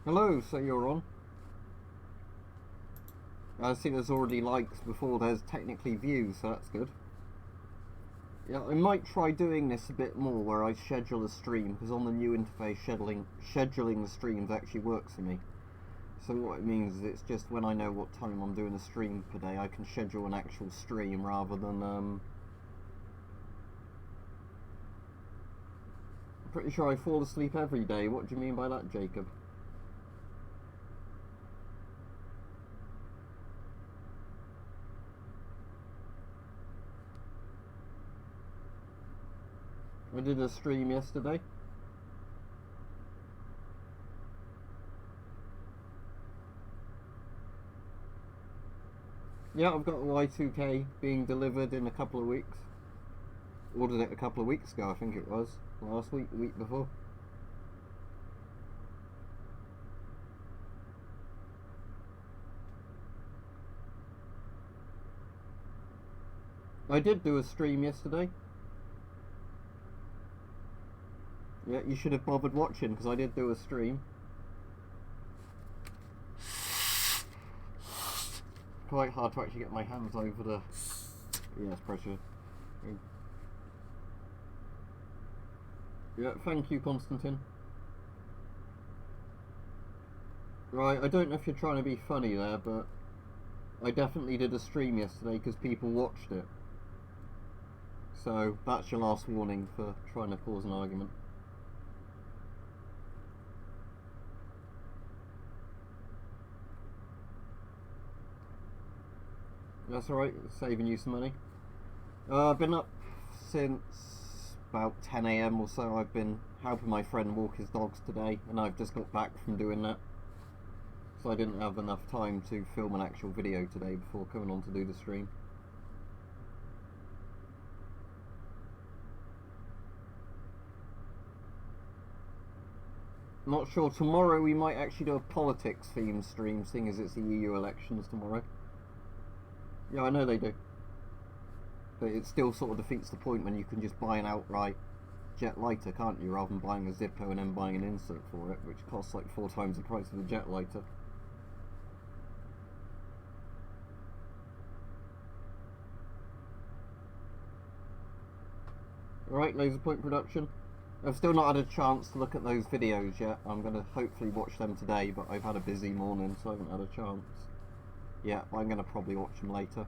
Hello, so you're on. I see there's already likes before there's technically views, so that's good. Yeah, I might try doing this a bit more where I schedule a stream, because on the new interface scheduling the streams actually works for me. So what it means is it's just when I know what time I'm doing a stream per day, I can schedule an actual stream rather than I'm pretty sure I fall asleep every day. What do you mean by that, Jacob? I did a stream yesterday. Yeah, I've got a Y2K being delivered in a couple of weeks. Ordered it a couple of weeks ago, I think it was. Last week, the week before. I did do a stream yesterday. Yeah, you should have bothered watching, because I did do a stream. Quite hard to actually get my hands over the... Yes, pressure. Yeah, thank you, Constantine. Right, I don't know if you're trying to be funny there, but I definitely did a stream yesterday because people watched it. So that's your last warning for trying to cause an argument. That's alright, saving you some money. I've been up since about 10 AM or so. I've been helping my friend walk his dogs today, and I've just got back from doing that. So I didn't have enough time to film an actual video today before coming on to do the stream. Not sure, tomorrow we might actually do a politics themed stream, seeing as it's the EU elections tomorrow. Yeah, I know they do. But it still sort of defeats the point when you can just buy an outright jet lighter, can't you, rather than buying a Zippo and then buying an insert for it, which costs like 4 times the price of a jet lighter. Alright, Laser Point Production. I've still not had a chance to look at those videos yet. I'm going to hopefully watch them today, but I've had a busy morning, so I haven't had a chance. Yeah, I'm going to probably watch them later.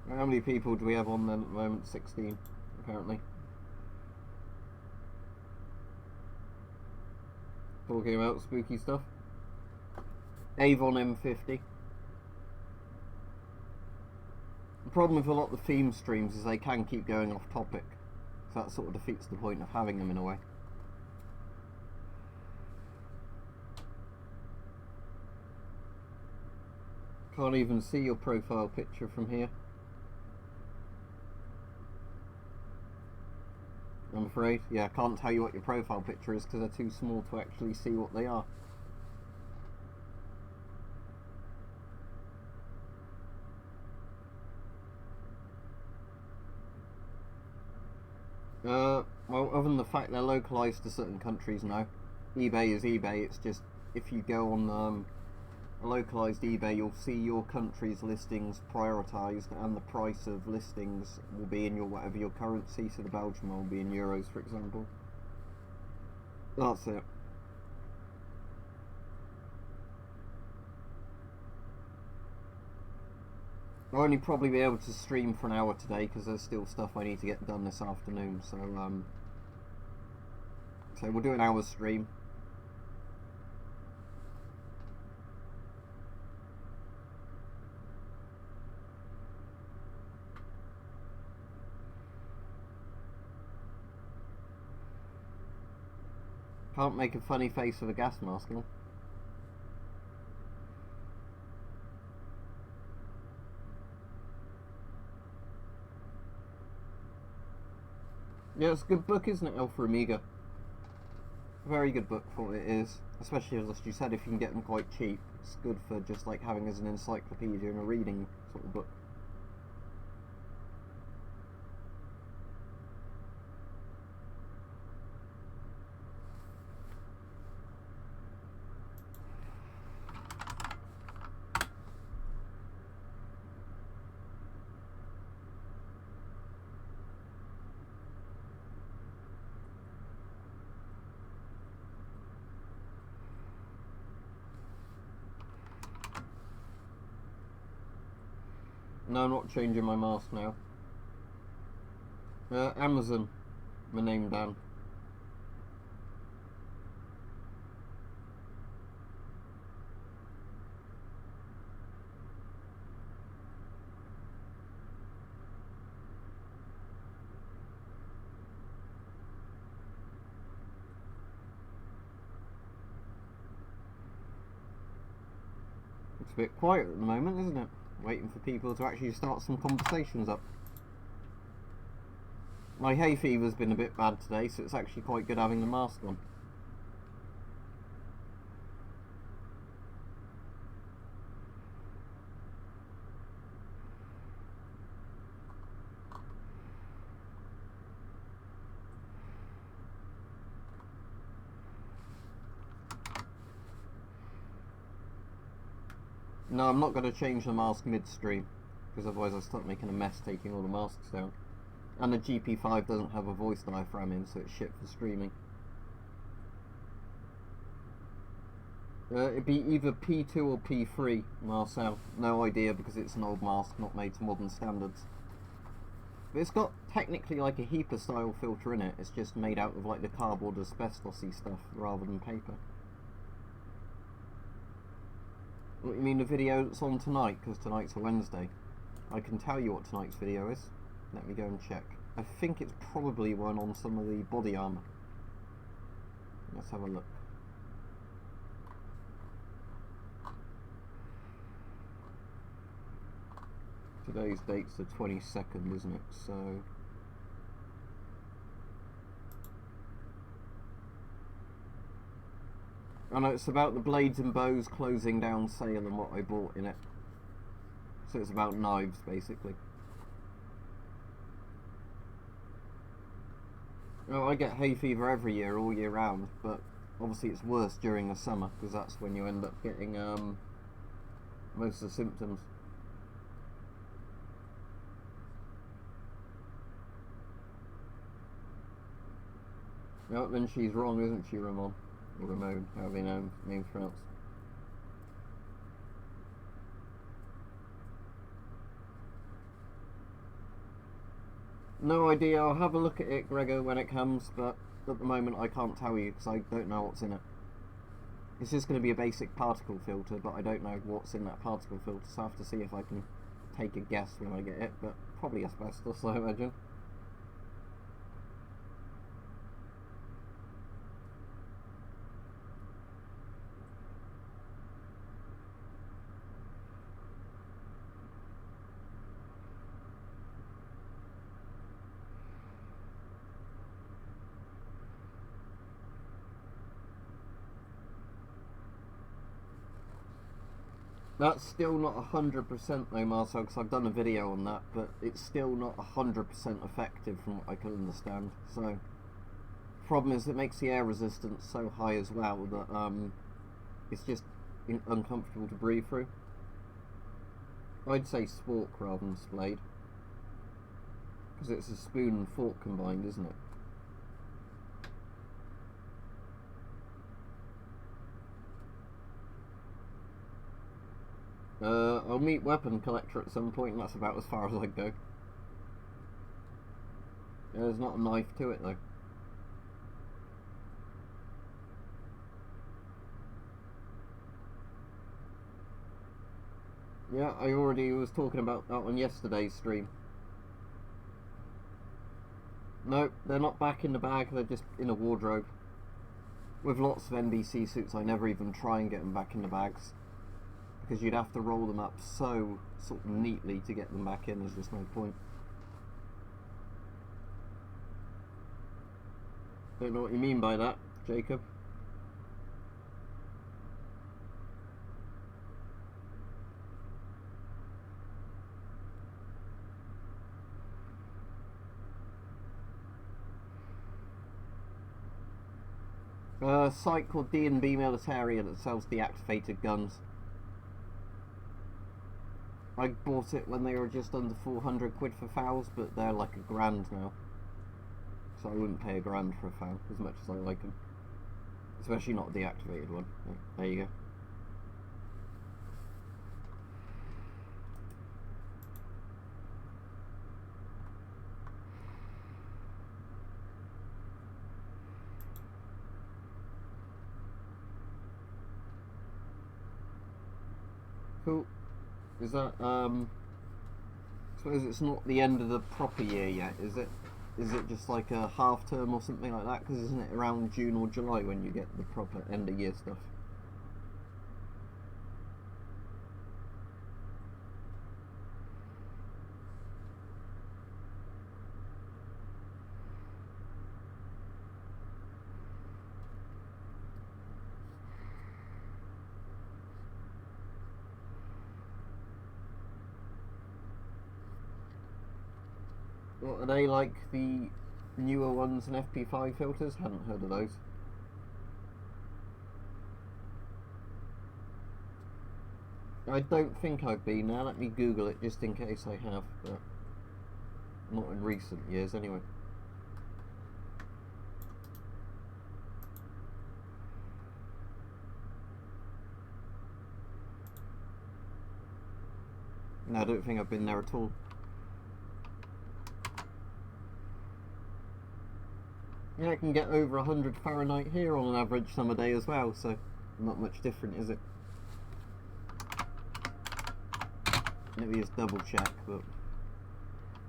How many people do we have on then at the moment? 16, apparently. Talking about spooky stuff. Avon M50. The problem with a lot of the theme streams is they can keep going off topic. So that sort of defeats the point of having them in a way. Can't even see your profile picture from here, I'm afraid. Yeah, I can't tell you what your profile picture is because they're too small to actually see what they are. Well, other than the fact they're localised to certain countries now, eBay is eBay. It's just if you go on a localised eBay, you'll see your country's listings prioritised, and the price of listings will be in your whatever your currency. So the Belgian one will be in euros, for example. That's it. I'll only probably be able to stream for an hour today because there's still stuff I need to get done this afternoon. So we'll do an hour stream. Can't make a funny face with a gas mask on. Yeah, it's a good book, isn't it, Alpha Omega? Very good book for what it is. Especially as you said, if you can get them quite cheap. It's good for just like having as an encyclopedia and a reading sort of book. No, I'm not changing my mask now. Amazon, my name Dan. It's a bit quiet at the moment, isn't it? Waiting for people to actually start some conversations up. My hay fever's been a bit bad today, so it's actually quite good having the mask on. No, I'm not going to change the mask midstream, because otherwise I start making a mess taking all the masks down. And the GP5 doesn't have a voice diaphragm in, so it's shit for streaming. It'd be either P2 or P3, Marcel. No idea, because it's an old mask, not made to modern standards. But it's got technically like a HEPA style filter in it, it's just made out of like the cardboard asbestos-y stuff rather than paper. What, you mean the video that's on tonight? Because tonight's a Wednesday. I can tell you what tonight's video is. Let me go and check. I think it's probably one on some of the body armour. Let's have a look. Today's date's the 22nd, isn't it? So... I know it's about the Blades and Bows closing down sale and what I bought in it. So it's about knives, basically. Well, I get hay fever every year, all year round, but obviously it's worse during the summer, because that's when you end up getting most of the symptoms. Well, then she's wrong, isn't she, Ramon? Or Ramon, however you know name's pronounced. No idea, I'll have a look at it, Gregor, when it comes, but at the moment I can't tell you because I don't know what's in it. It's just going to be a basic particle filter, but I don't know what's in that particle filter, so I have to see if I can take a guess when I get it, but probably asbestos, I imagine. That's still not 100% though, Marcel, because I've done a video on that, but it's still not 100% effective from what I can understand. So, problem is it makes the air resistance so high as well that it's just uncomfortable to breathe through. I'd say spork rather than splayed, because it's a spoon and fork combined, isn't it? I'll meet Weapon Collector at some point, and that's about as far as I go. There's not a knife to it though. Yeah, I already was talking about that on yesterday's stream. No, they're not back in the bag, they're just in a wardrobe. With lots of NBC suits, I never even try and get them back in the bags, because you'd have to roll them up so sort of neatly to get them back in. There's just no point. Don't know what you mean by that, Jacob. A site called D&B Militaria that sells deactivated guns. I bought it when they were just under 400 quid for FALs, but they're like £1,000 now. So I wouldn't pay £1,000 for a FAL, as much as I like them. Especially not a deactivated one. There you go. cool. Is that, I suppose it's not the end of the proper year yet, is it? Is it just like a half term or something like that? Because isn't it around June or July when you get the proper end of year stuff? What are they like, the newer ones and FP5 filters? Hadn't heard of those. I don't think I've been there. Let me Google it just in case I have, but not in recent years anyway. No, I don't think I've been there at all. Yeah, I can get over 100 Fahrenheit here on an average summer day as well, so not much different, is it? Let me just double check, but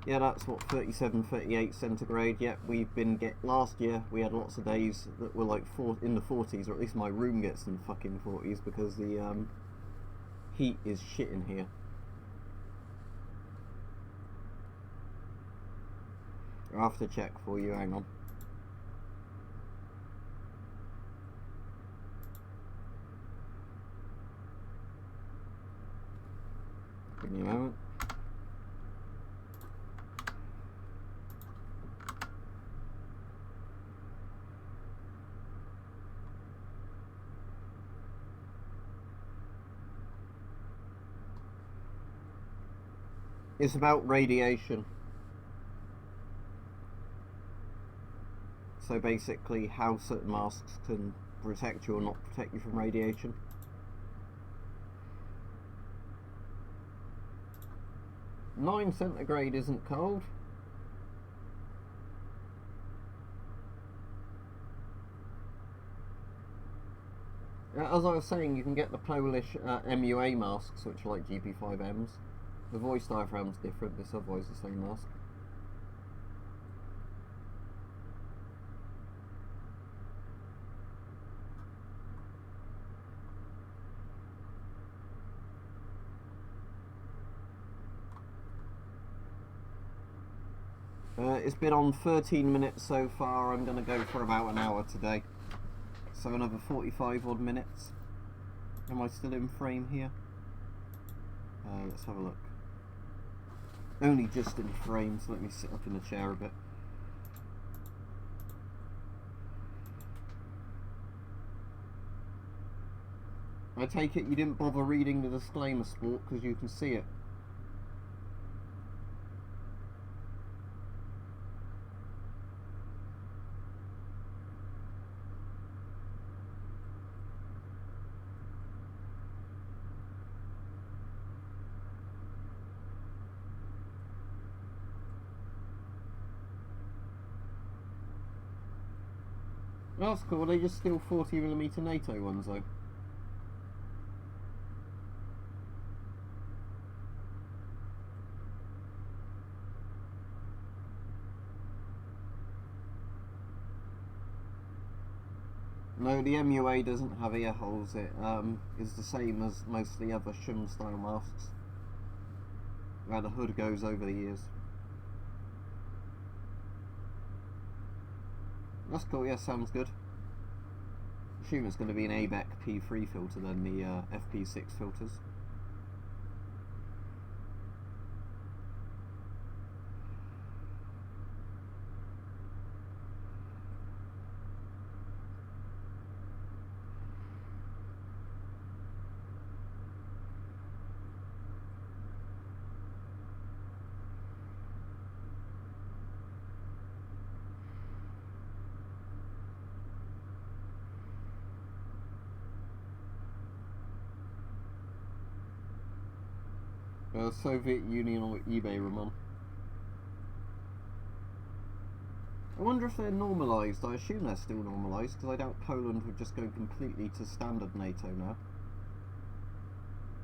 yeah, that's what, 37, 38 centigrade. Yeah, we've been last year we had lots of days that were like in the 40s, or at least my room gets in fucking 40s because the heat is shit in here. I'll have to check for you, hang on. Give me a moment. It's about radiation. So basically how certain masks can protect you or not protect you from radiation. Nine centigrade isn't cold. As I was saying, you can get the Polish MUA masks, which are like GP5Ms. The voice diaphragm's different, this otherwise the same mask. It's been on 13 minutes so far. I'm going to go for about an hour today. So another 45 odd minutes. Am I still in frame here? Let's have a look. Only just in frame, so let me sit up in the chair a bit. I take it you didn't bother reading the disclaimer, Sport, because you can see it. That's cool. They just steal 40mm NATO ones though. No, the MUA doesn't have ear holes. It is the same as most of the other shim style masks, where the hood goes over the ears. That's cool, yeah, sounds good. I assume it's going to be an ABEC P3 filter than the FP6 filters. Soviet Union or eBay, Ramon. I wonder if they're normalised. I assume they're still normalised, because I doubt Poland would just go completely to standard NATO now.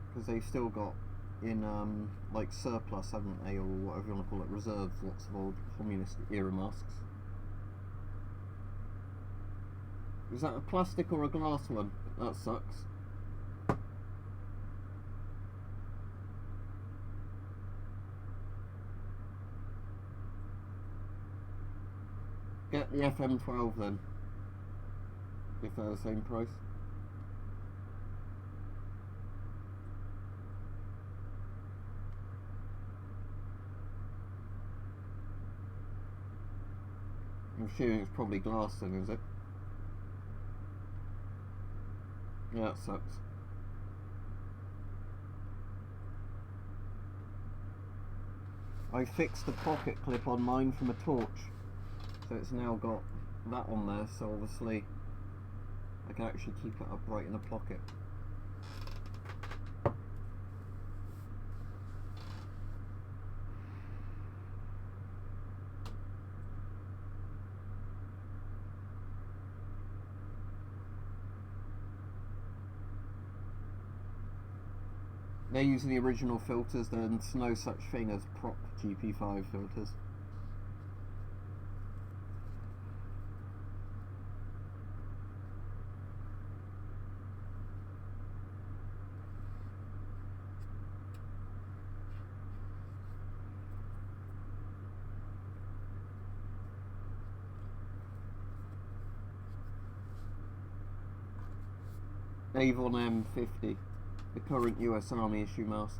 because they've still got in like surplus, haven't they, or whatever you want to call it, reserves, lots of old communist era masks. Is that a plastic or a glass one? That sucks. Get the FM12 then, if they're the same price. I'm assuming it's probably glass then, is it? Yeah, that sucks. I fixed the pocket clip on mine from a torch, so it's now got that on there, so obviously I can actually keep it upright in the pocket. They're using the original filters, there's no such thing as prop GP5 filters. Avon M50, the current US Army issue mask.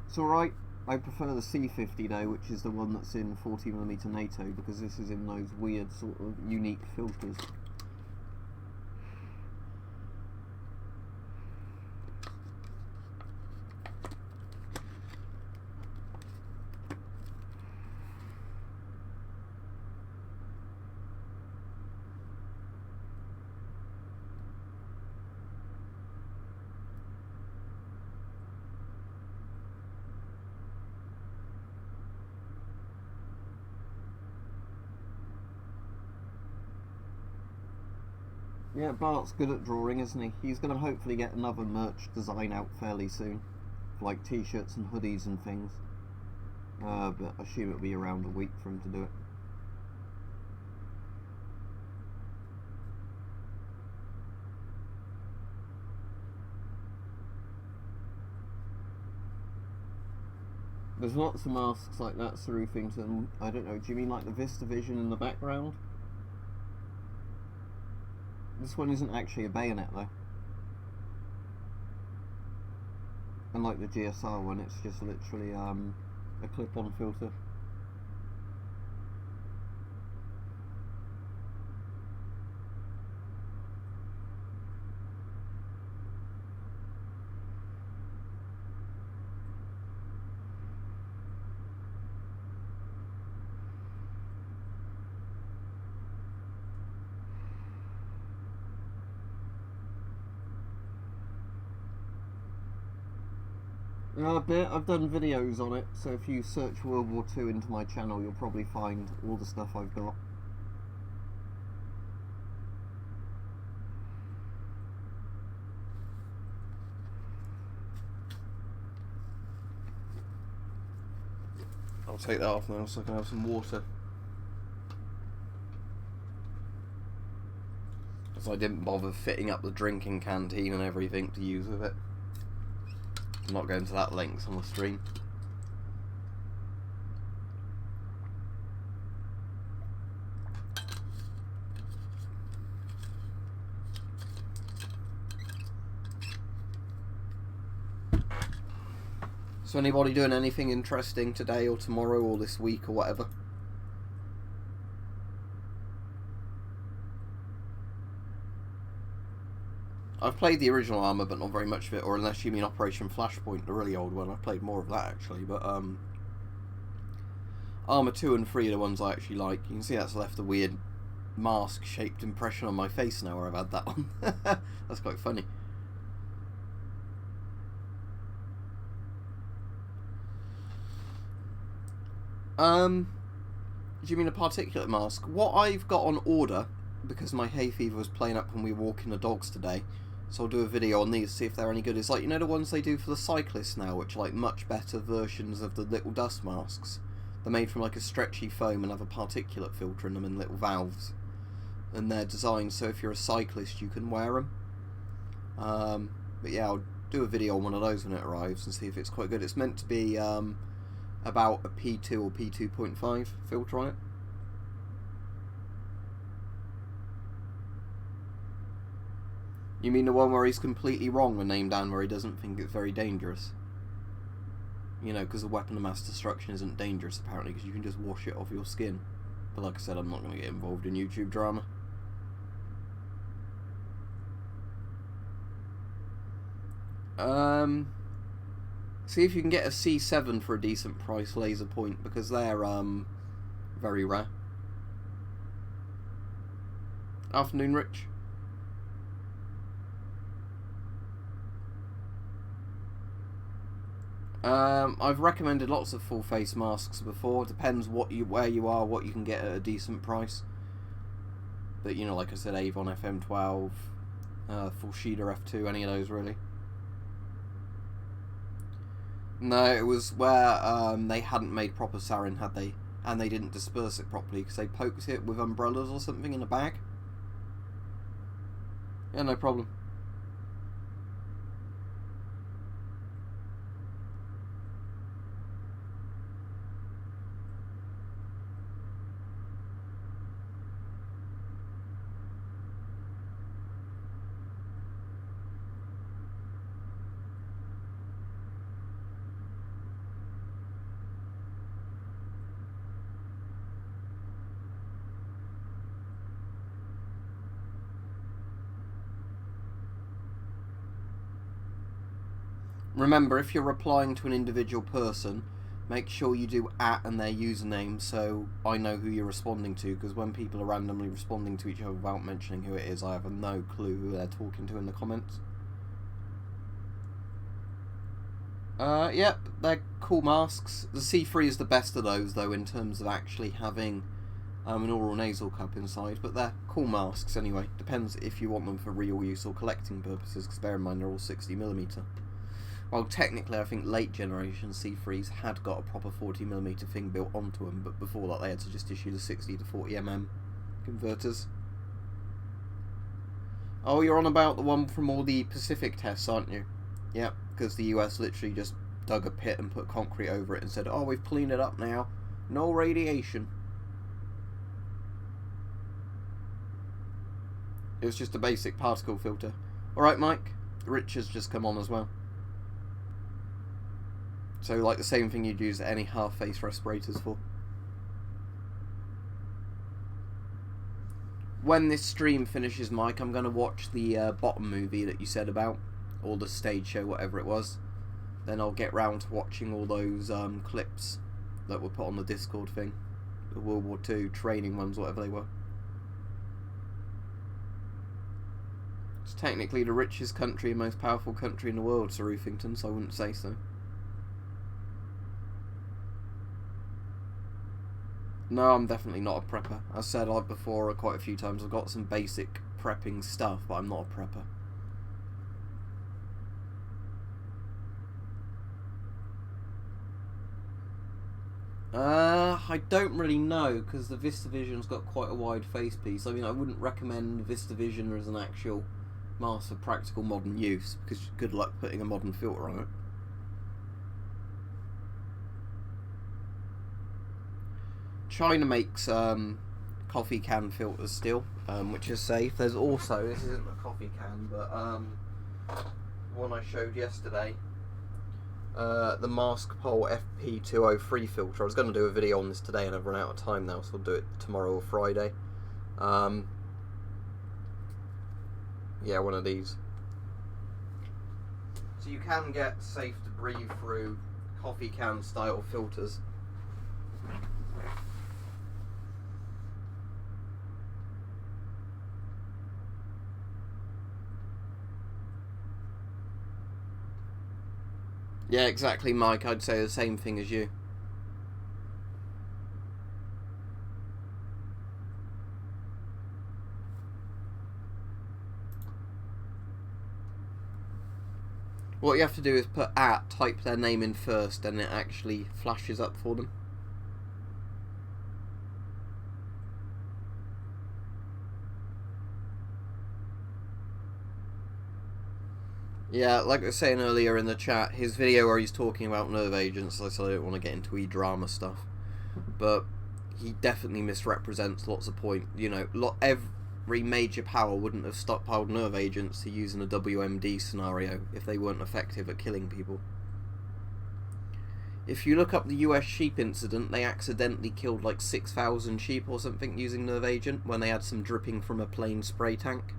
It's alright, I prefer the C50 though, which is the one that's in 40mm NATO, because this is in those weird sort of unique filters. Yeah, Bart's good at drawing, isn't he? He's going to hopefully get another merch design out fairly soon, for like t-shirts and hoodies and things. But I assume it'll be around a week for him to do it. There's lots of masks like that, Sir Roofington. I don't know, do you mean like the Vista Vision in the background? This one isn't actually a bayonet though. Unlike the GSR one, it's just literally a clip-on filter. A bit. I've done videos on it, so if you search World War II into my channel, you'll probably find all the stuff I've got. I'll take that off now so I can have some water. Because I didn't bother fitting up the drinking canteen and everything to use with it. I'm not going to that length on the stream. So anybody doing anything interesting today or tomorrow or this week or whatever? I've played the original Armour, but not very much of it, or unless you mean Operation Flashpoint, the really old one. I've played more of that, actually, but Armour 2 and 3 are the ones I actually like. You can see that's left a weird mask-shaped impression on my face now where I've had that on. That's quite funny. Do you mean a particulate mask? What I've got on order, because my hay fever was playing up when we were walking the dogs today. So I'll do a video on these, see if they're any good. It's like, you know the ones they do for the cyclists now, which are like much better versions of the little dust masks. They're made from like a stretchy foam and have a particulate filter in them in little valves. And they're designed so if you're a cyclist you can wear them. But yeah, I'll do a video on one of those when it arrives and see if it's quite good. It's meant to be about a P2 or P2.5 filter on it. You mean the one where he's completely wrong when named down, where he doesn't think it's very dangerous? You know, because a weapon of mass destruction isn't dangerous apparently, because you can just wash it off your skin. But like I said, I'm not going to get involved in YouTube drama. See if you can get a C7 for a decent price laser point, because they're very rare. Afternoon, Rich. I've recommended lots of full face masks before. Depends where you are, what you can get at a decent price. But you know, like I said, Avon FM12, Fullshida F2, any of those really. No, it was where they hadn't made proper sarin, had they? And they didn't disperse it properly because they poked it with umbrellas or something in a bag. Yeah, no problem. Remember, if you're replying to an individual person, make sure you do @ and their username so I know who you're responding to, because when people are randomly responding to each other without mentioning who it is, I have no clue who they're talking to in the comments. Yep, they're cool masks. The C3 is the best of those, though, in terms of actually having an oral nasal cup inside, but they're cool masks anyway. Depends if you want them for real use or collecting purposes, because bear in mind they're all 60mm. Well, technically, I think late generation C3s had got a proper 40mm thing built onto them, but before that they had to just issue the 60 to 40mm converters. Oh, you're on about the one from all the Pacific tests, aren't you? Yep, because the US literally just dug a pit and put concrete over it and said, oh, we've cleaned it up now. No radiation. It was just a basic particle filter. Alright, Mike. Rich has just come on as well. So, like the same thing you'd use any half-face respirators for. When this stream finishes, Mike, I'm going to watch the Bottom movie that you said about, or the stage show, whatever it was. Then I'll get round to watching all those clips that were put on the Discord thing. The World War II training ones, whatever they were. It's technically the richest country and most powerful country in the world, Sir Roofington, so I wouldn't say so. No, I'm definitely not a prepper. As said like before quite a few times, I've got some basic prepping stuff, but I'm not a prepper. I don't really know, because the VistaVision's got quite a wide facepiece. I mean, I wouldn't recommend VistaVision as an actual mask for practical modern use, because good luck putting a modern filter on it. China makes coffee can filters still, which is safe. There's also, this isn't a coffee can, but one I showed yesterday, the Mask Pole FP203 filter. I was going to do a video on this today and I've run out of time now, so I'll do it tomorrow or Friday. Yeah, one of these. So you can get safe to breathe through coffee can style filters. Yeah, exactly, Mike. I'd say the same thing as you. What you have to do is put type their name in first, and it actually flashes up for them. Yeah, like I was saying earlier in the chat, his video where he's talking about nerve agents, I don't want to get into e-drama stuff, but he definitely misrepresents lots of points. You know, every major power wouldn't have stockpiled nerve agents to use in a WMD scenario if they weren't effective at killing people. If you look up the US sheep incident, they accidentally killed like 6,000 sheep or something using nerve agent when they had some dripping from a plane spray tank.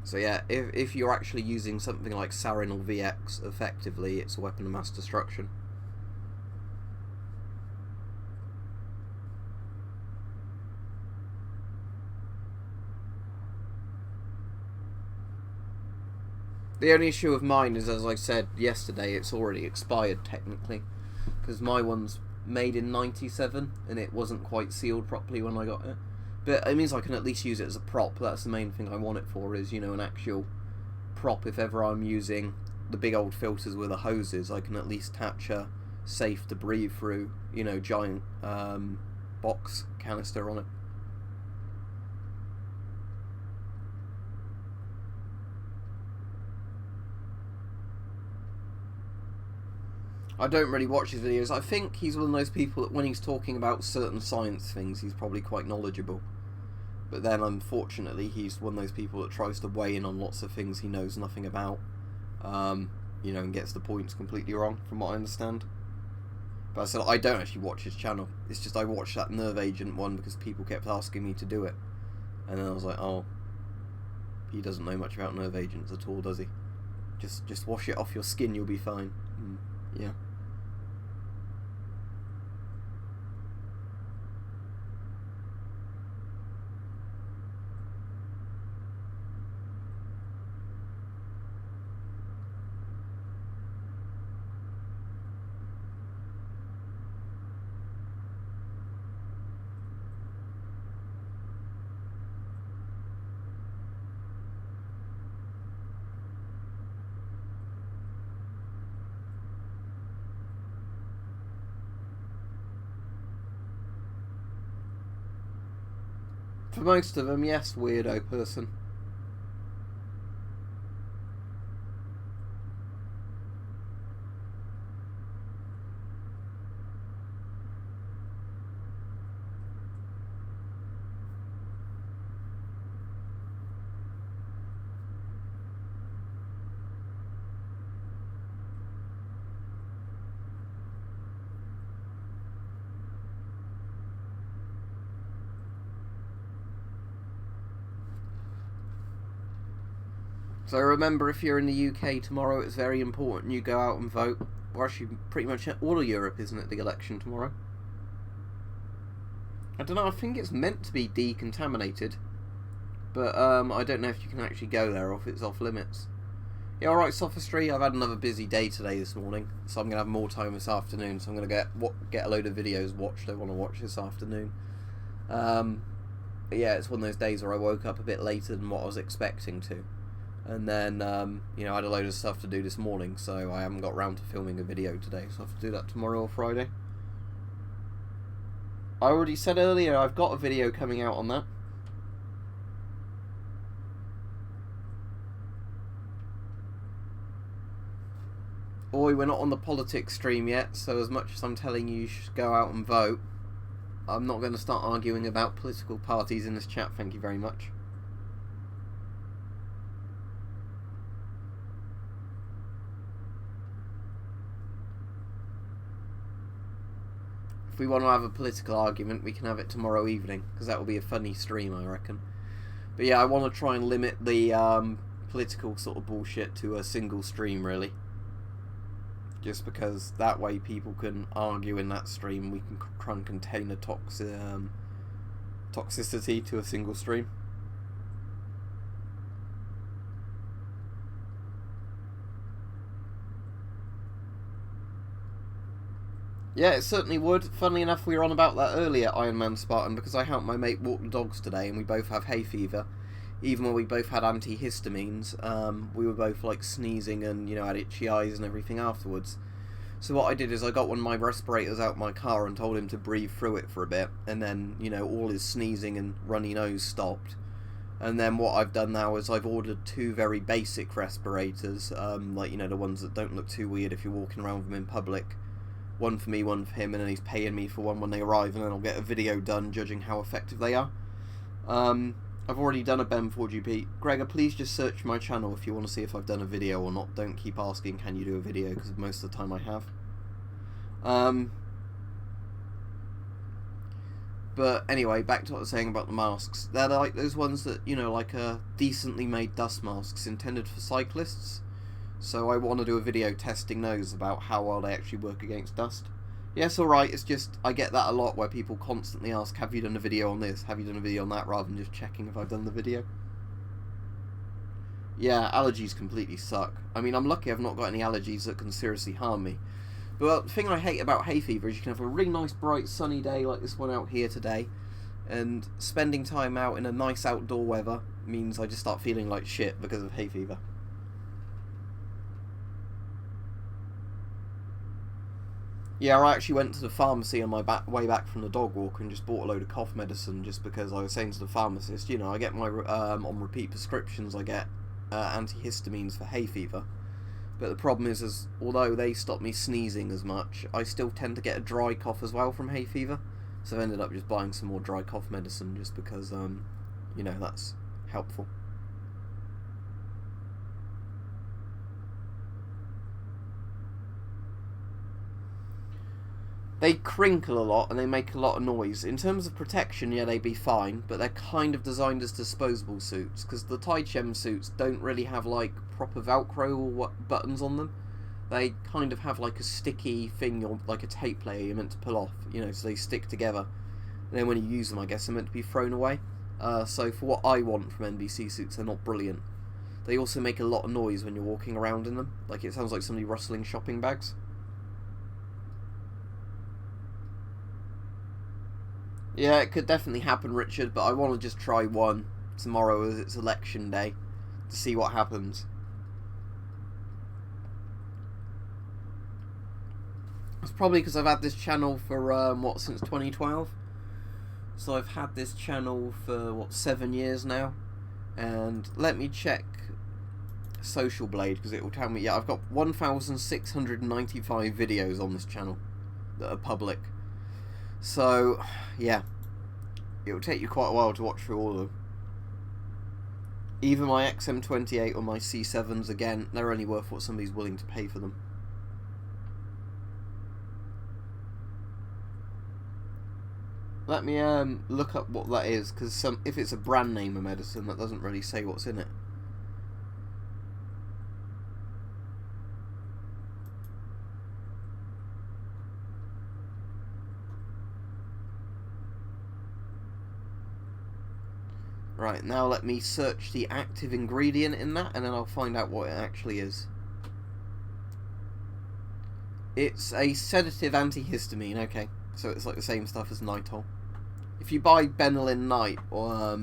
So yeah, if you're actually using something like sarin or VX effectively, it's a weapon of mass destruction. The only issue of mine is, as I said yesterday, it's already expired technically, because my one's made in '97 and it wasn't quite sealed properly when I got it. But it means I can at least use it as a prop. That's the main thing I want it for, is, you know, an actual prop. If ever I'm using the big old filters with the hoses, I can at least attach a safe to breathe through, you know, giant box canister on it. I don't really watch his videos. I think he's one of those people that when he's talking about certain science things, he's probably quite knowledgeable. But then, unfortunately, he's one of those people that tries to weigh in on lots of things he knows nothing about. You know, and gets the points completely wrong, from what I understand. But I said, I don't actually watch his channel. It's just I watched that nerve agent one because people kept asking me to do it. And then I was like, oh, he doesn't know much about nerve agents at all, does he? Just wash it off your skin, you'll be fine. Yeah. For most of them, yes, weirdo person. So remember, if you're in the UK tomorrow, it's very important you go out and vote. Or actually, pretty much all of Europe, isn't it, the election tomorrow? I don't know, I think it's meant to be decontaminated. But I don't know if you can actually go there or if it's off limits. Yeah, alright, Sophistry, I've had another busy day today this morning. So I'm going to have more time this afternoon. So I'm going to get a load of videos watched I want to watch this afternoon. But yeah, it's one of those days where I woke up a bit later than what I was expecting to. And then, you know, I had a load of stuff to do this morning, so I haven't got round to filming a video today, so I have to do that tomorrow or Friday. I already said earlier, I've got a video coming out on that. Oi, we're not on the politics stream yet, so as much as I'm telling you should go out and vote, I'm not going to start arguing about political parties in this chat, thank you very much. If we want to have a political argument, we can have it tomorrow evening, because that will be a funny stream, I reckon. But yeah, I want to try and limit the political sort of bullshit to a single stream, really. Just because that way people can argue in that stream, we can try and contain the toxicity to a single stream. Yeah, it certainly would. Funnily enough, we were on about that earlier, Iron Man Spartan, because I helped my mate walk the dogs today, and we both have hay fever. even when we both had antihistamines, we were both like sneezing and, you know, had itchy eyes and everything afterwards. So what I did is I got one of my respirators out my car and told him to breathe through it for a bit, and then, you know, all his sneezing and runny nose stopped. And then what I've done now is I've ordered 2 very basic respirators, like, you know, the ones that don't look too weird if you're walking around with them in public. One for me, one for him, and then he's paying me for one when they arrive, and then I'll get a video done judging how effective they are. I've already done a Ben4GP. Gregor, please just search my channel if you want to see if I've done a video or not. Don't keep asking, can you do a video, because most of the time I have. But anyway, back to what I was saying about the masks. They're like those ones that, you know, like decently made dust masks intended for cyclists. So I want to do a video testing those about how well they actually work against dust. Yes, alright, it's just, I get that a lot where people constantly ask, have you done a video on this, have you done a video on that, rather than just checking if I've done the video. Yeah, allergies completely suck. I mean, I'm lucky I've not got any allergies that can seriously harm me. But the thing I hate about hay fever is you can have a really nice bright sunny day like this one out here today, and spending time out in a nice outdoor weather means I just start feeling like shit because of hay fever. Yeah, I actually went to the pharmacy on my way back from the dog walk and just bought a load of cough medicine just because I was saying to the pharmacist, you know, I get my, on repeat prescriptions, I get antihistamines for hay fever. But the problem is although they stop me sneezing as much, I still tend to get a dry cough as well from hay fever. So I've ended up just buying some more dry cough medicine just because, you know, that's helpful. They crinkle a lot and they make a lot of noise. In terms of protection, yeah, they'd be fine, but they're kind of designed as disposable suits, because the Taichem suits don't really have, like, proper Velcro or buttons on them. They kind of have, like, a sticky thing, or like a tape layer you're meant to pull off, you know, so they stick together. And then when you use them, I guess they're meant to be thrown away. So for what I want from NBC suits, they're not brilliant. They also make a lot of noise when you're walking around in them. Like, it sounds like somebody rustling shopping bags. Yeah, it could definitely happen, Richard, but I want to just try one tomorrow as it's election day to see what happens. It's probably because I've had this channel for, since 2012? So I've had this channel for, 7 years now? And let me check Social Blade, because it will tell me, yeah, I've got 1,695 videos on this channel that are public. So, yeah, it will take you quite a while to watch through all of them. Even my XM28 or my C7s, again, they're only worth what somebody's willing to pay for them. Let me look up what that is, because if it's a brand name of medicine, that doesn't really say what's in it. Right, now let me search the active ingredient in that, and then I'll find out what it actually is. It's a sedative antihistamine, okay. So it's like the same stuff as Nitol. If you buy Benylin Night or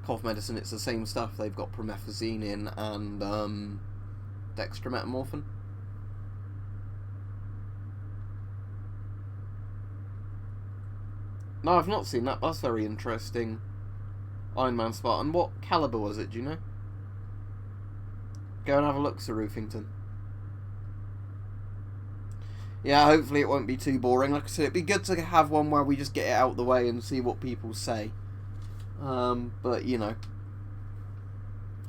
cough medicine, it's the same stuff. They've got promethazine in and dextrometamorphin. No, I've not seen that. That's very interesting. Iron Man Spartan. What caliber was it, do you know? Go and have a look, Sir Roofington. Yeah, hopefully it won't be too boring. Like I said, it'd be good to have one where we just get it out of the way and see what people say. But, you know,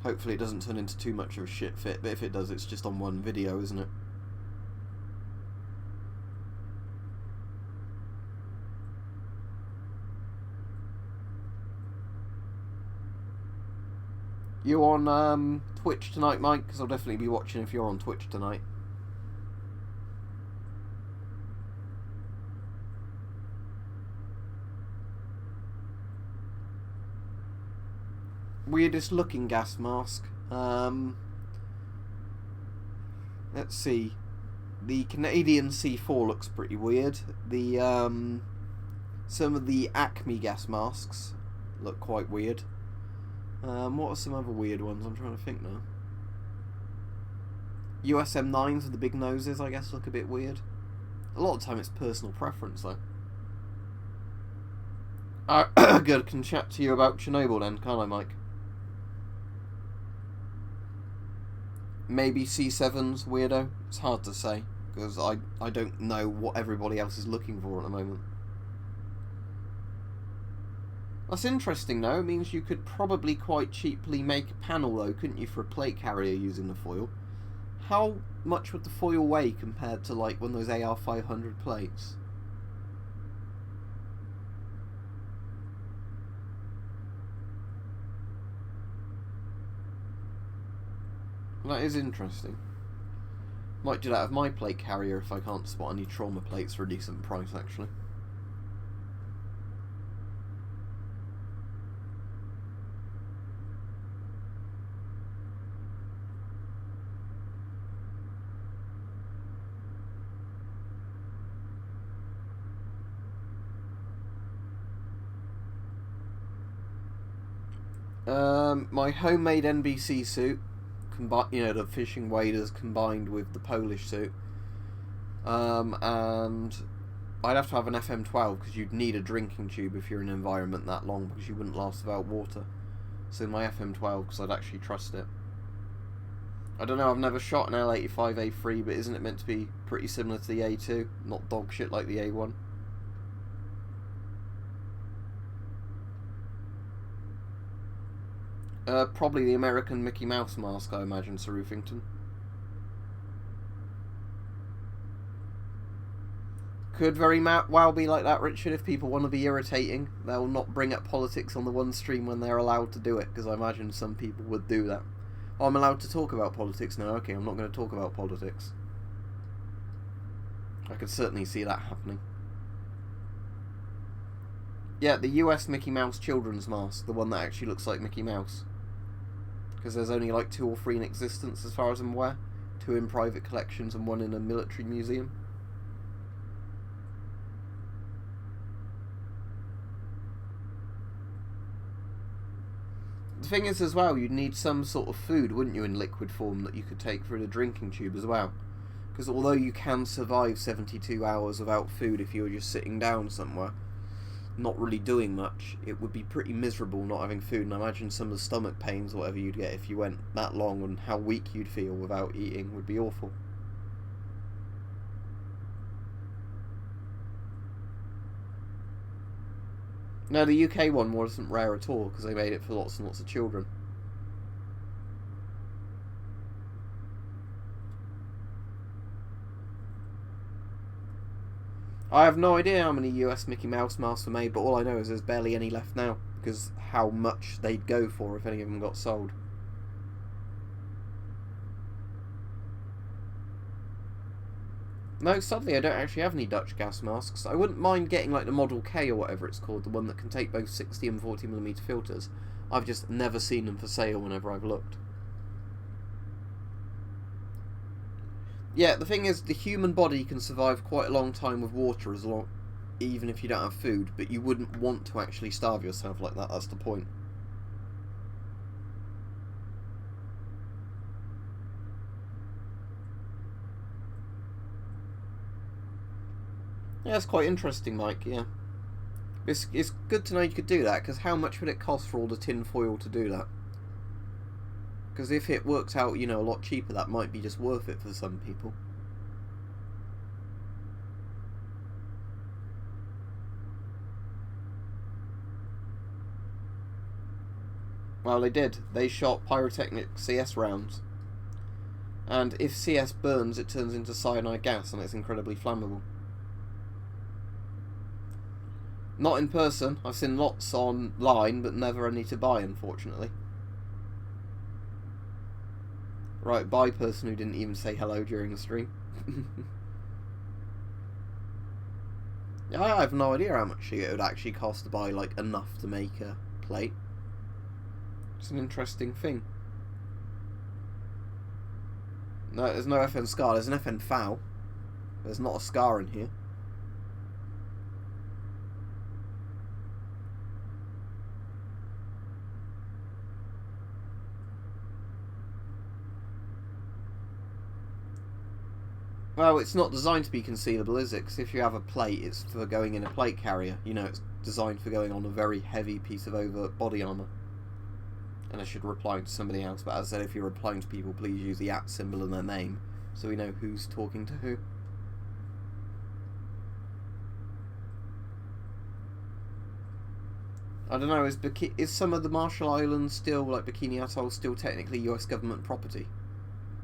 hopefully it doesn't turn into too much of a shit fit. But if it does, it's just on one video, isn't it? You on Twitch tonight, Mike? Because I'll definitely be watching if you're on Twitch tonight. Weirdest looking gas mask. Let's see. The Canadian C4 looks pretty weird. The some of the Acme gas masks look quite weird. What are some other weird ones? I'm trying to think now. USM9s with the big noses, I guess, look a bit weird. A lot of the time it's personal preference, though. Good, can chat to you about Chernobyl then, can't I, Mike? Maybe C7's weirdo? It's hard to say, because I don't know what everybody else is looking for at the moment. That's interesting, though. It means you could probably quite cheaply make a panel, though, couldn't you, for a plate carrier using the foil? How much would the foil weigh compared to, like, one of those AR500 plates? That is interesting. Might do that with my plate carrier if I can't spot any trauma plates for a decent price, actually. My homemade NBC suit, the fishing waders combined with the Polish suit, and I'd have to have an FM12 because you'd need a drinking tube if you're in an environment that long because you wouldn't last without water. So my FM12 because I'd actually trust it. I don't know, I've never shot an L85A3, but isn't it meant to be pretty similar to the A2, not dog shit like the A1? Probably the American Mickey Mouse mask, I imagine, Sir Roofington. Could very well be like that, Richard. If people want to be irritating, they'll not bring up politics on the one stream when they're allowed to do it, because I imagine some people would do that. Oh, I'm allowed to talk about politics now. Okay, I'm not going to talk about politics. I could certainly see that happening. Yeah, the US Mickey Mouse children's mask, the one that actually looks like Mickey Mouse. Because there's only like 2 or 3 in existence as far as I'm aware. 2 in private collections and 1 in a military museum. The thing is as well, you'd need some sort of food, wouldn't you, in liquid form that you could take through the drinking tube as well. Because although you can survive 72 hours without food if you're just sitting down somewhere, not really doing much, it would be pretty miserable not having food. And I imagine some of the stomach pains or whatever you'd get if you went that long, and how weak you'd feel without eating would be awful. No, the UK one wasn't rare at all because they made it for lots and lots of children. I have no idea how many US Mickey Mouse masks were made, but all I know is there's barely any left now, because how much they'd go for if any of them got sold. No, sadly I don't actually have any Dutch gas masks. I wouldn't mind getting like the Model K or whatever it's called, the one that can take both 60 and 40mm filters. I've just never seen them for sale whenever I've looked. Yeah, the thing is, the human body can survive quite a long time with water, even if you don't have food, but you wouldn't want to actually starve yourself like that, that's the point. Yeah, it's quite interesting, Mike, yeah. It's good to know you could do that, because how much would it cost for all the tin foil to do that? Because if it works out, a lot cheaper, that might be just worth it for some people. Well, they did. They shot pyrotechnic CS rounds. And if CS burns, it turns into cyanide gas, and it's incredibly flammable. Not in person. I've seen lots online, but never any to buy, unfortunately. Right, bye person who didn't even say hello during the stream. Yeah, I have no idea how much it would actually cost to buy, like, enough to make a plate. It's an interesting thing. No, there's no FN scar. There's an FN foul. There's not a scar in here. Well, it's not designed to be concealable, is it? Because if you have a plate, it's for going in a plate carrier. You know, it's designed for going on a very heavy piece of over body armour. And I should reply to somebody else, but as I said, if you're replying to people, please use the @ symbol in their name, so we know who's talking to who. I don't know, is some of the Marshall Islands still, like Bikini Atoll, still technically US government property?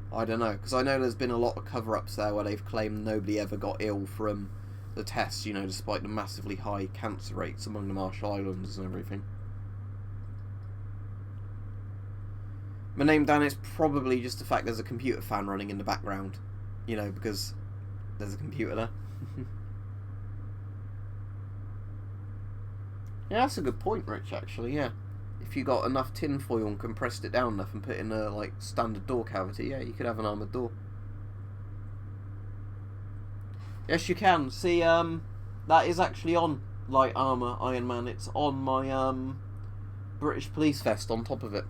I don't know, because I know there's been a lot of cover-ups there where they've claimed nobody ever got ill from the tests, you know, despite the massively high cancer rates among the Marshall Islands and everything. My name down is probably just the fact there's a computer fan running in the background. You know, because there's a computer there. Yeah, that's a good point, Rich, actually, yeah. If you got enough tin foil and compressed it down enough and put in a, like, standard door cavity, yeah, you could have an armoured door. Yes, you can. See, that is actually on light armour Iron Man. It's on my, British police vest on top of it.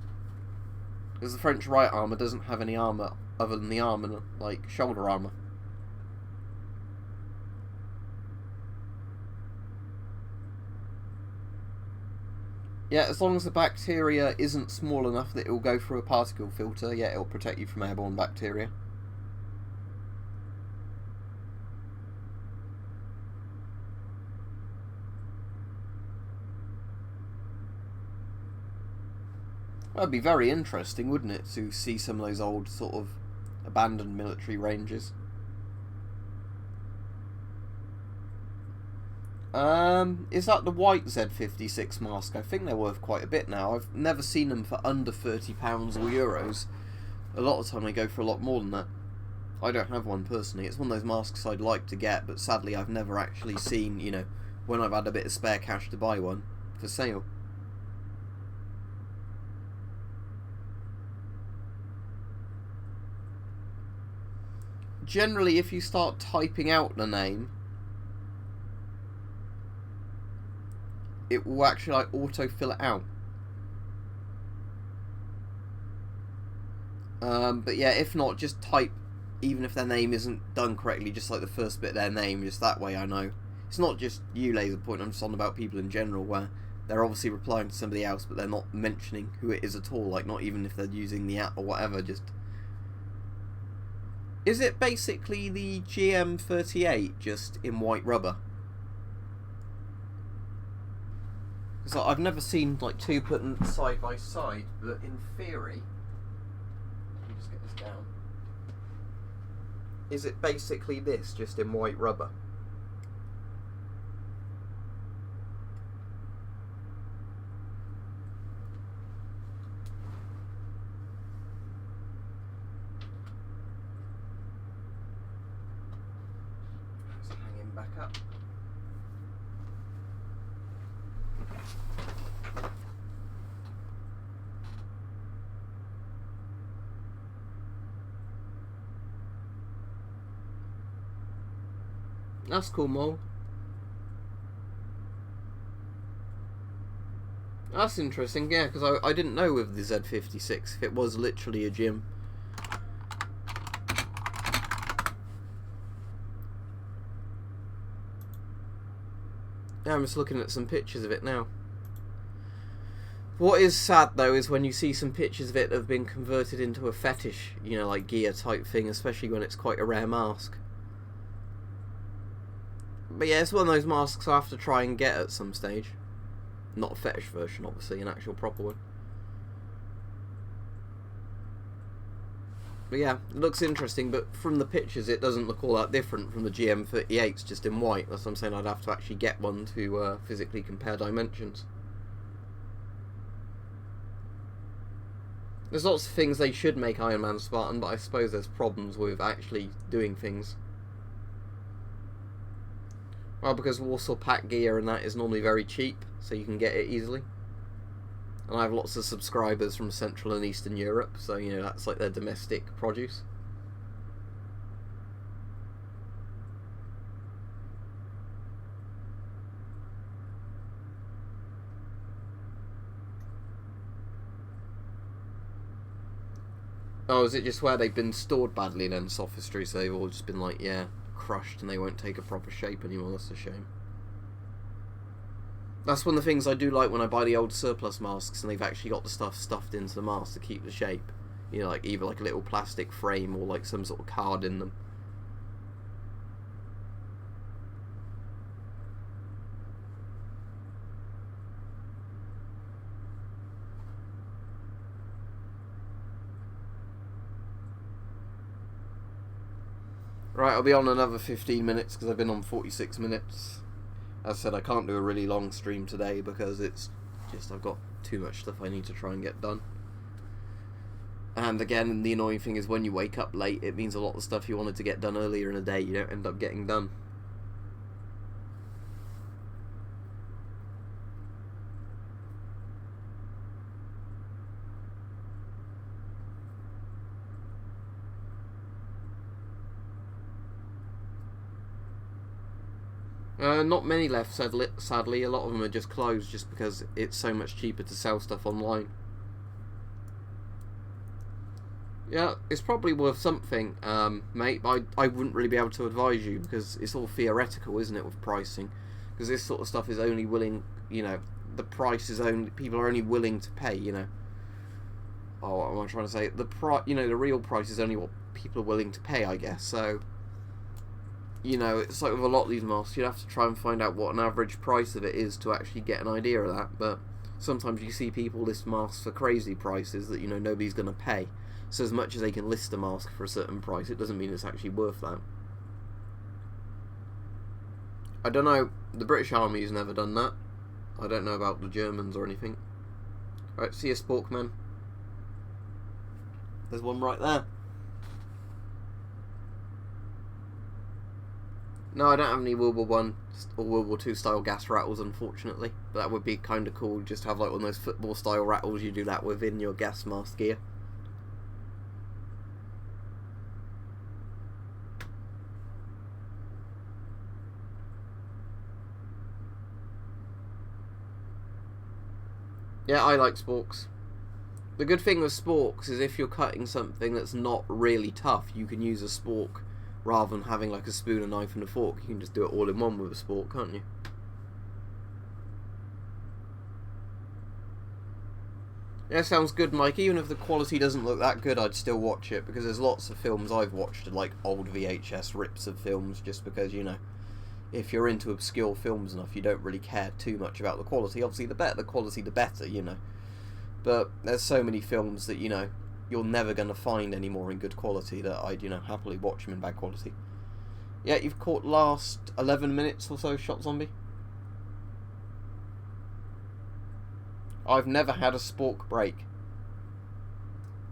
Because the French right armour doesn't have any armour other than the arm and, like, shoulder armour. Yeah, as long as the bacteria isn't small enough that it will go through a particle filter, yeah, it'll protect you from airborne bacteria. That'd be very interesting, wouldn't it, to see some of those old sort of abandoned military ranges. Is that the white Z56 mask? I think they're worth quite a bit now. I've never seen them for under £30 or euros. A lot of the time they go for a lot more than that. I don't have one personally. It's one of those masks I'd like to get, but sadly I've never actually seen, you know, when I've had a bit of spare cash to buy one, for sale. Generally, if you start typing out the name, it will actually like auto-fill it out. But yeah, if not, just type, even if their name isn't done correctly, just like the first bit of their name, just that way I know. It's not just you, Laser Point, I'm just on about people in general, where they're obviously replying to somebody else, but they're not mentioning who it is at all, like not even if they're using the app or whatever, just... Is it basically the GM38, just in white rubber? Because I've never seen like two put side by side, but in theory, let me just get this down. Is it basically this, just in white rubber? It's hanging back up. That's cool, Mole. That's interesting, yeah, because I didn't know with the Z56 if it was literally a gym. Yeah, I'm just looking at some pictures of it now. What is sad, though, is when you see some pictures of it that have been converted into a fetish, you know, like gear type thing, especially when it's quite a rare mask. But yeah, it's one of those masks I have to try and get at some stage. Not a fetish version, obviously, an actual proper one. But yeah, it looks interesting, but from the pictures it doesn't look all that different from the GM38s, just in white. That's what I'm saying, I'd have to actually get one to physically compare dimensions. There's lots of things they should make Iron Man Spartan, but I suppose there's problems with actually doing things. Well, because Warsaw Pack gear and that is normally very cheap, so you can get it easily. And I have lots of subscribers from Central and Eastern Europe, so, you know, that's like their domestic produce. Oh, is it just where they've been stored badly then, sophistry, so they've all just been like, yeah, crushed and they won't take a proper shape anymore? That's a shame. That's one of the things I do like when I buy the old surplus masks and they've actually got the stuff stuffed into the mask to keep the shape. You know, like either like a little plastic frame or like some sort of card in them. Right, I'll be on another 15 minutes because I've been on 46 minutes. As I said, I can't do a really long stream today because it's just I've got too much stuff I need to try and get done. And again, the annoying thing is when you wake up late, it means a lot of the stuff you wanted to get done earlier in the day, you don't end up getting done. Not many left, sadly. A lot of them are just closed just because it's so much cheaper to sell stuff online. Yeah, it's probably worth something, mate, but I wouldn't really be able to advise you because it's all theoretical, isn't it, with pricing? Because this sort of stuff is only willing, you know, the price is only, people are only willing to pay, you know. Oh, what am I trying to say? The real price is only what people are willing to pay, I guess, so... You know, it's like with a lot of these masks, you'd have to try and find out what an average price of it is to actually get an idea of that, but sometimes you see people list masks for crazy prices that, you know, nobody's going to pay. So as much as they can list a mask for a certain price, it doesn't mean it's actually worth that. I don't know, the British Army's never done that. I don't know about the Germans or anything. Right, see a Sporkman. There's one right there. No, I don't have any World War One or World War Two style gas rattles, unfortunately. But that would be kind of cool, just to have like one of those football style rattles you do that within your gas mask gear. Yeah, I like sporks. The good thing with sporks is if you're cutting something that's not really tough, you can use a spork rather than having like a spoon, a knife and a fork. You can just do it all in one with a spork, can't you? Yeah, sounds good, Mike. Even if the quality doesn't look that good, I'd still watch it, because there's lots of films I've watched, like old VHS rips of films, just because, you know, if you're into obscure films enough, you don't really care too much about the quality. Obviously, the better the quality, the better, you know. But there's so many films that, you know, you're never going to find any more in good quality that I'd, you know, happily watch them in bad quality. Yeah, you've caught last 11 minutes or so, Shot Zombie. I've never had a spork break.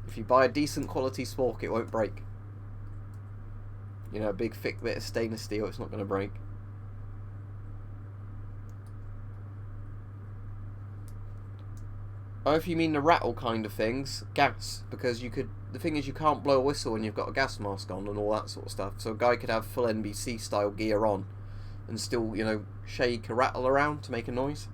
If you buy a decent quality spork, it won't break. You know, a big thick bit of stainless steel, it's not going to break. Oh, if you mean the rattle kind of things, gas, because you could, the thing is you can't blow a whistle when you've got a gas mask on and all that sort of stuff, so a guy could have full NBC style gear on and still, you know, shake a rattle around to make a noise.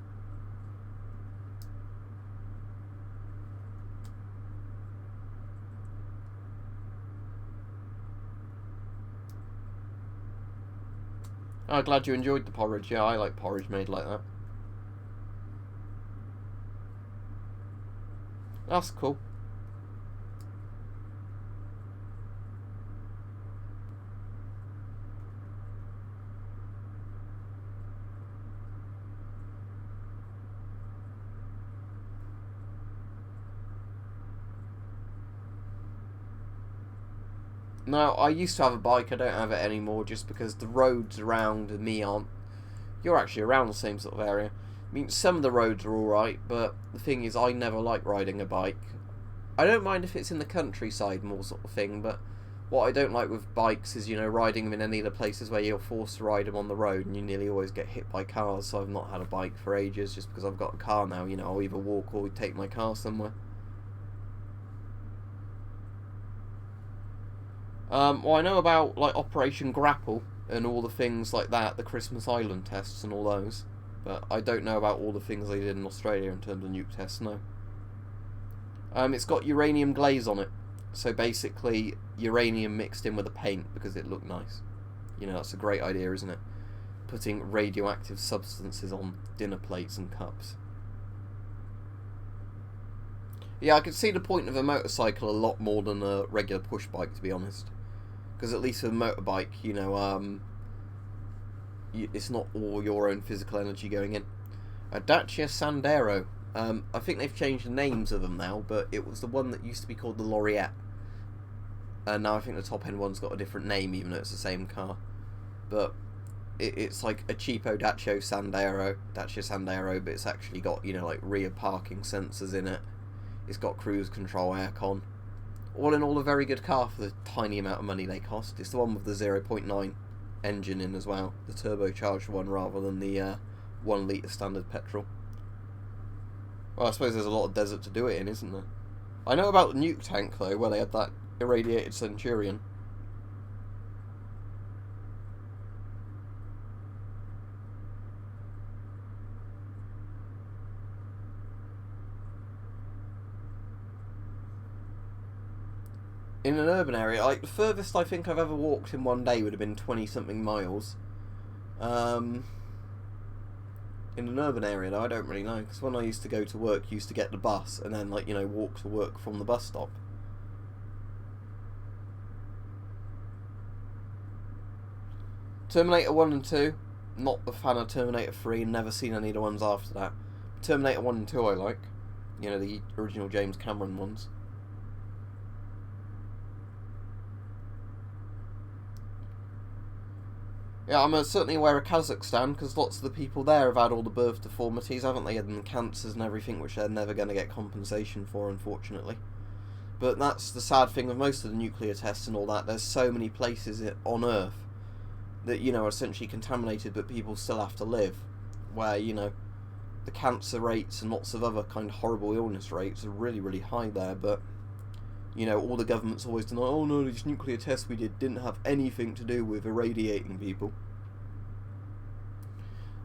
Oh, glad you enjoyed the porridge. Yeah, I like porridge made like that. That's cool. No, I used to have a bike, I don't have it anymore, just because the roads around me aren't... You're actually around the same sort of area. I mean, some of the roads are alright, but the thing is, I never like riding a bike. I don't mind if it's in the countryside more sort of thing, but what I don't like with bikes is, you know, riding them in any of the places where you're forced to ride them on the road, and you nearly always get hit by cars, so I've not had a bike for ages, just because I've got a car now, you know, I'll either walk or take my car somewhere. Well, I know about, like, Operation Grapple and all the things like that, the Christmas Island tests and all those. But I don't know about all the things they did in Australia in terms of nuke tests, no. It's got uranium glaze on it. So basically, uranium mixed in with a paint because it looked nice. You know, that's a great idea, isn't it? Putting radioactive substances on dinner plates and cups. Yeah, I could see the point of a motorcycle a lot more than a regular push bike, to be honest. Because at least with a motorbike, you know, it's not all your own physical energy going in. A Dacia Sandero. I think they've changed the names of them now, but it was the one that used to be called the Laureate. And now I think the top end one's got a different name, even though it's the same car. But it's like a cheapo Dacia Sandero, but it's actually got, you know, like rear parking sensors in it. It's got cruise control, aircon. All in all, a very good car for the tiny amount of money they cost. It's the one with the 0.9 engine in as well, the turbocharged one rather than the 1 litre standard petrol. Well, I suppose there's a lot of desert to do it in, isn't there? I know about the nuke tank though, where they had that irradiated Centurion. In an urban area, like the furthest I think I've ever walked in one day would have been 20-something miles. In an urban area, though, I don't really know, because when I used to go to work, I used to get the bus and then, like, you know, walk to work from the bus stop. Terminator 1 and 2, not a fan of Terminator 3, and never seen any of the ones after that. Terminator 1 and 2 I like, you know, the original James Cameron ones. Yeah, I'm certainly aware of Kazakhstan, because lots of the people there have had all the birth deformities, haven't they, and cancers and everything, which they're never going to get compensation for, unfortunately. But that's the sad thing with most of the nuclear tests and all that. There's so many places on Earth that, you know, are essentially contaminated, but people still have to live, where, you know, the cancer rates and lots of other kind of horrible illness rates are really, really high there, but, you know, all the governments always deny, oh no, these nuclear tests we did didn't have anything to do with irradiating people.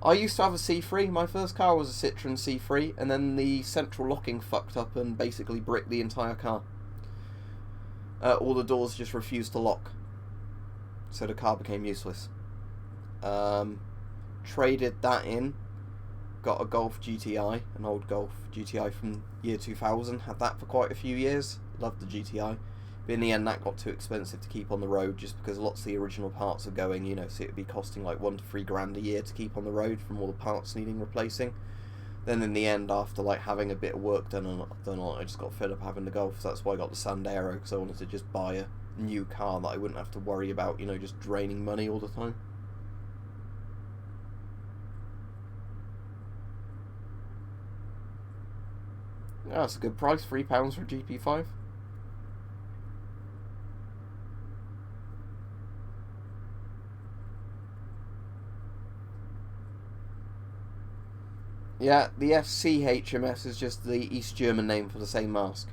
I used to have a C3, my first car was a Citroen C3, and then the central locking fucked up and basically bricked the entire car. All the doors just refused to lock, so the car became useless. Traded that in, got a Golf GTI, an old Golf GTI from year 2000, had that for quite a few years, loved the GTI, but in the end that got too expensive to keep on the road just because lots of the original parts are going, you know, so it would be costing like $1 to $3 grand a year to keep on the road from all the parts needing replacing. Then in the end, after like having a bit of work done on it, I just got fed up having the Golf, so that's why I got the Sandero, because I wanted to just buy a new car that I wouldn't have to worry about, you know, just draining money all the time. Yeah, that's a good price, £3 for a GP5. Yeah, the SCHMS is just the East German name for the same mask,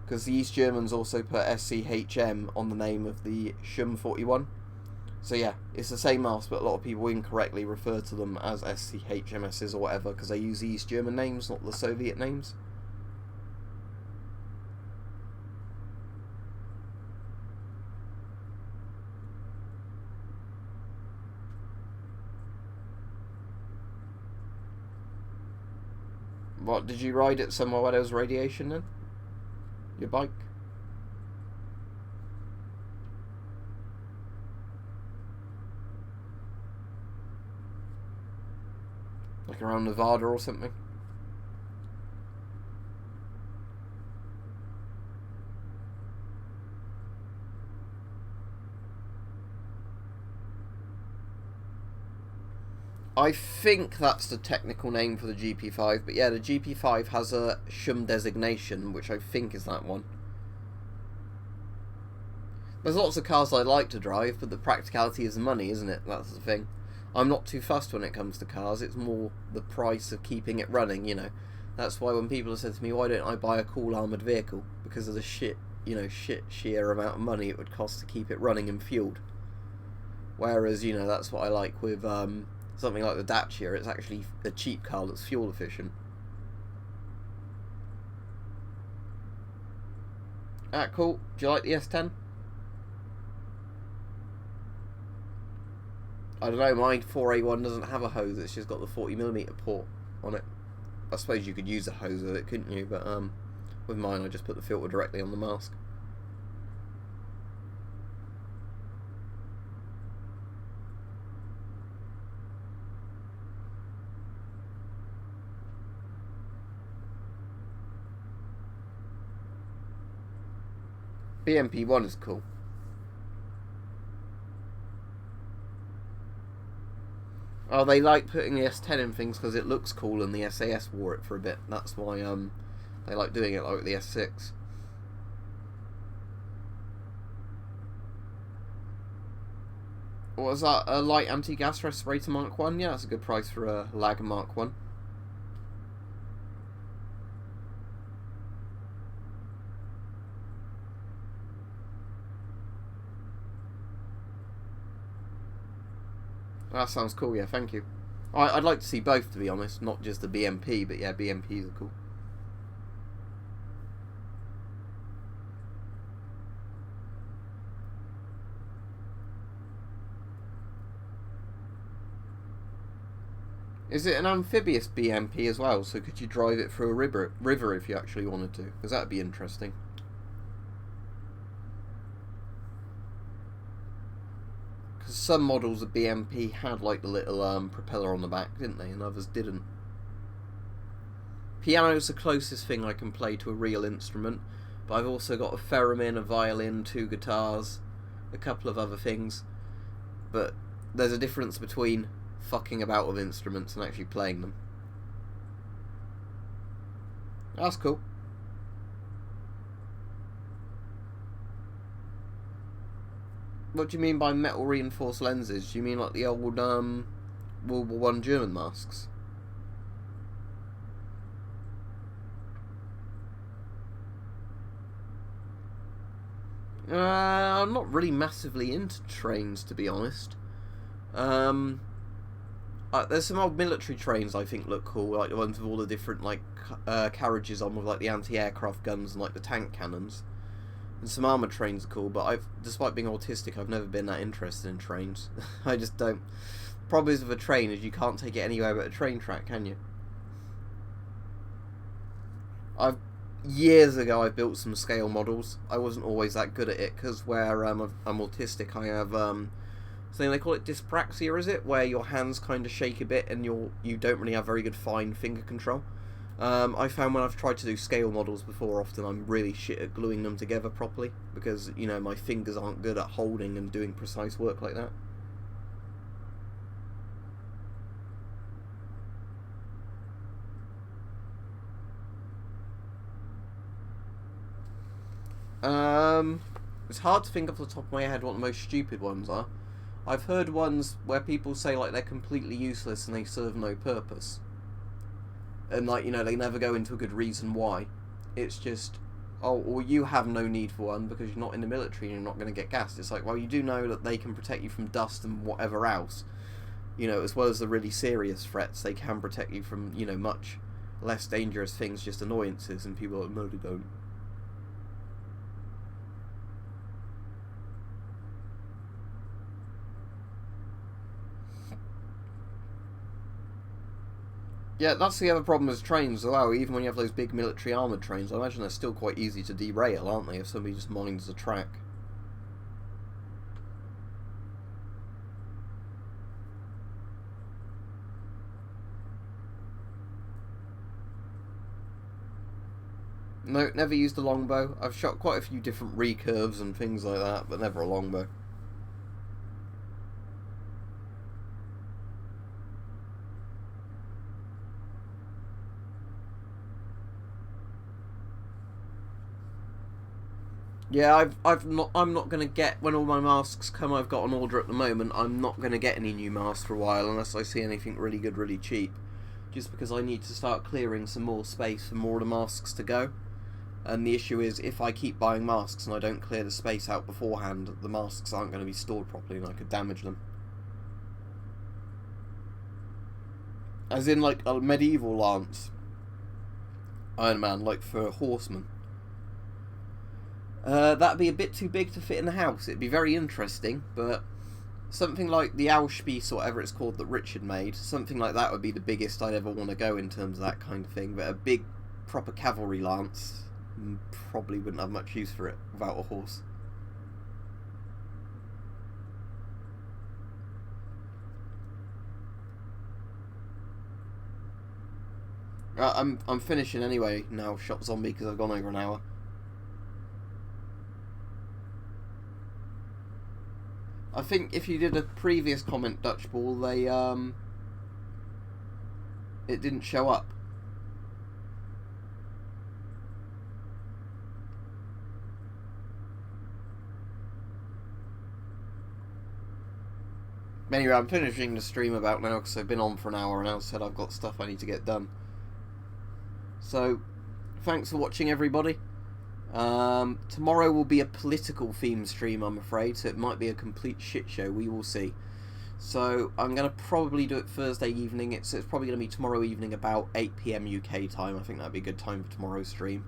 because the East Germans also put SCHM on the name of the Shum 41. So yeah, it's the same mask, but a lot of people incorrectly refer to them as SCHMSs or whatever, because they use the East German names, not the Soviet names. What, did you ride it somewhere where there was radiation then? Your bike? Like around Nevada or something? I think that's the technical name for the GP5, but yeah, the GP5 has a SHUM designation, which I think is that one. There's lots of cars I like to drive, but the practicality is the money, isn't it? That's the thing. I'm not too fussed when it comes to cars, it's more the price of keeping it running, you know. That's why when people have said to me, why don't I buy a cool armoured vehicle? Because of the sheer amount of money it would cost to keep it running and fueled. Whereas, you know, that's what I like with something like the Dacia. It's actually a cheap car that's fuel efficient. Ah, cool. Do you like the S10? I don't know, my 4A1 doesn't have a hose, it's just got the 40mm port on it. I suppose you could use a hose with it, couldn't you? But with mine I just put the filter directly on the mask. BMP1 is cool. Oh, they like putting the S10 in things because it looks cool, and the SAS wore it for a bit. That's why they like doing it like the S6. What was that? A light anti-gas respirator Mark 1? Yeah, that's a good price for a lag Mark 1. That sounds cool, yeah, thank you. I'd like to see both, to be honest, not just the BMP, but yeah, BMPs are cool. Is it an amphibious BMP as well? So could you drive it through a river if you actually wanted to? Because that'd be interesting. Because some models of BMP had like the little propeller on the back, didn't they? And others didn't. Piano's the closest thing I can play to a real instrument, but I've also got a theremin, a violin, 2 guitars, a couple of other things. But there's a difference between fucking about with instruments and actually playing them. That's cool. What do you mean by metal reinforced lenses? Do you mean like the old World War I German masks? I'm not really massively into trains, to be honest. There's some old military trains I think look cool, like the ones with all the different like carriages on with like the anti-aircraft guns and like the tank cannons. And some armoured trains are cool, but despite being autistic, I've never been that interested in trains. I just don't. Problem is with a train is you can't take it anywhere but a train track, can you? Years ago I built some scale models. I wasn't always that good at it because where I'm autistic, I have something they call it dyspraxia, is it? Where your hands kind of shake a bit and you don't really have very good fine finger control. I found when I've tried to do scale models before, often I'm really shit at gluing them together properly because, you know, my fingers aren't good at holding and doing precise work like that. It's hard to think off the top of my head what the most stupid ones are. I've heard ones where people say like they're completely useless and they serve no purpose. And like, you know, they never go into a good reason why. It's just, oh, or you have no need for one because you're not in the military and you're not going to get gassed. It's like, well, you do know that they can protect you from dust and whatever else. You know, as well as the really serious threats, they can protect you from, you know, much less dangerous things, just annoyances, and people are like, no, they don't. Yeah, that's the other problem with trains as well. Even when you have those big military armoured trains, I imagine they're still quite easy to derail, aren't they, if somebody just minds the track. No, never used a longbow. I've shot quite a few different recurves and things like that, but never a longbow. Yeah, I'm not gonna get, when all my masks come, I've got an order at the moment, I'm not gonna get any new masks for a while unless I see anything really good, really cheap. Just because I need to start clearing some more space for more of the masks to go. And the issue is, if I keep buying masks and I don't clear the space out beforehand, the masks aren't going to be stored properly and I could damage them. As in, like, a medieval lance. Iron Man, like for horsemen. That'd be a bit too big to fit in the house. It'd be very interesting, but something like the Auschwitz or whatever it's called that Richard made, something like that would be the biggest I'd ever want to go in terms of that kind of thing. But a big, proper cavalry lance, probably wouldn't have much use for it without a horse. I'm finishing anyway now, Shop Zombie, because I've gone over an hour. I think if you did a previous comment, Dutch Ball, they it didn't show up. Anyway, I'm finishing the stream about now because I've been on for an hour and I said I've got stuff I need to get done. So, thanks for watching, everybody. Tomorrow will be a political theme stream, I'm afraid, so it might be a complete shit show. We will see. So I'm going to probably do it Thursday evening. It's probably going to be tomorrow evening about 8 PM UK time. I think that'd be a good time for tomorrow's stream.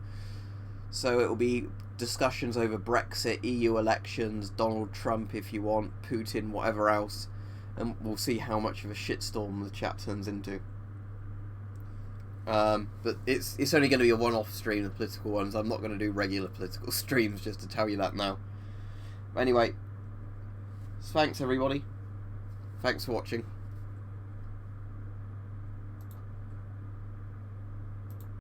So it will be discussions over Brexit, EU elections, Donald Trump if you want, Putin, whatever else, and we'll see how much of a shitstorm the chat turns into. But it's only going to be a one-off stream, the political ones. I'm not going to do regular political streams, just to tell you that now. But anyway, thanks everybody. Thanks for watching.